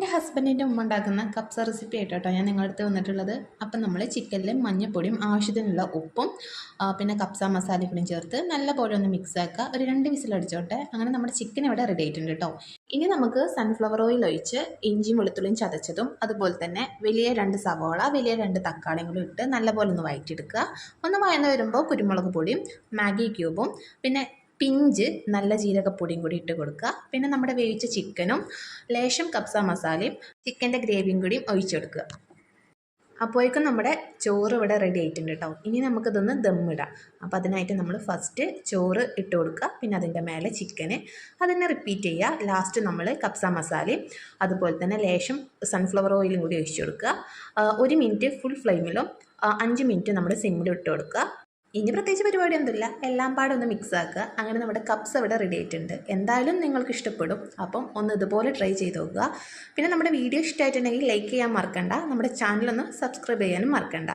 എൻ്റെ ഹസ്ബൻഡിൻ്റെ ഉമ്മ ഉണ്ടാക്കുന്ന കപ്സ റെസിപ്പി ആയിട്ടോ ഞാൻ നിങ്ങളുടെ അടുത്ത് വന്നിട്ടുള്ളത്. അപ്പം നമ്മൾ ചിക്കനിൽ മഞ്ഞൾപ്പൊടിയും ആവശ്യത്തിനുള്ള ഉപ്പും പിന്നെ കപ്സ മസാലയും കൂടി ചേർത്ത് നല്ലപോലെ ഒന്ന് മിക്സ് ആക്കുക. ഒരു 2 വിസിലടിച്ചോട്ടെ. അങ്ങനെ നമ്മുടെ ചിക്കൻ ഇവിടെ റെഡി ആയിട്ടുണ്ട് കേട്ടോ. ഇനി നമുക്ക് സൺഫ്ലവർ ഓയിൽ ഒഴിച്ച് ഇഞ്ചിയും വെളുത്തുള്ളിയും ചതച്ചതും അതുപോലെ തന്നെ വലിയ 2 സവോള വലിയ 2 തക്കാളിയും കൂടി ഇട്ട് നല്ലപോലെ ഒന്ന് വഴറ്റിയെടുക്കുക. ഒന്ന് വഴന്ന് വരുമ്പോൾ കുരുമുളക് പൊടിയും മാഗി ക്യൂബും പിന്നെ പിഞ്ച് നല്ല ജീരകപ്പൊടിയും കൂടി ഇട്ട് കൊടുക്കുക. പിന്നെ നമ്മുടെ വേവിച്ച ചിക്കനും ലേശം കപ്സ മസാലയും ചിക്കൻ്റെ ഗ്രേവിയും കൂടിയും ഒഴിച്ചെടുക്കുക. അപ്പോഴേക്കും നമ്മുടെ ചോറ് ഇവിടെ റെഡി ആയിട്ടുണ്ട് കേട്ടോ. ഇനി നമുക്കിതൊന്ന് ദമ്മിടാം. അപ്പോൾ അതിനായിട്ട് നമ്മൾ ഫസ്റ്റ് ചോറ് ഇട്ട് കൊടുക്കുക, പിന്നെ അതിൻ്റെ മേലെ ചിക്കന്, അതിനെ റിപ്പീറ്റ് ചെയ്യുക. ലാസ്റ്റ് നമ്മൾ കപ്സ മസാലയും അതുപോലെ തന്നെ ലേശം സൺഫ്ലവർ ഓയിലും കൂടി ഒഴിച്ചു കൊടുക്കുക. 1 മിനിറ്റ് ഫുൾ ഫ്ലെയിമിലും 5 മിനിറ്റ് നമ്മൾ സിമ്മിലും ഇട്ട് കൊടുക്കുക. ഇനി പ്രത്യേകിച്ച് പരിപാടിയൊന്നുമില്ല, എല്ലാം പാടെ ഒന്ന് മിക്സ് ആക്കുക. അങ്ങനെ നമ്മുടെ കപ്സ് ഇവിടെ റെഡി ആയിട്ടുണ്ട്. എന്തായാലും നിങ്ങൾക്ക് ഇഷ്ടപ്പെടും. അപ്പം ഒന്ന് ഇതുപോലെ ട്രൈ ചെയ്ത് നോക്കുക. പിന്നെ നമ്മുടെ വീഡിയോ ഇഷ്ടമായിട്ടുണ്ടെങ്കിൽ ലൈക്ക് ചെയ്യാൻ മറക്കണ്ട. നമ്മുടെ ചാനലൊന്ന് സബ്സ്ക്രൈബ് ചെയ്യാനും മറക്കണ്ട.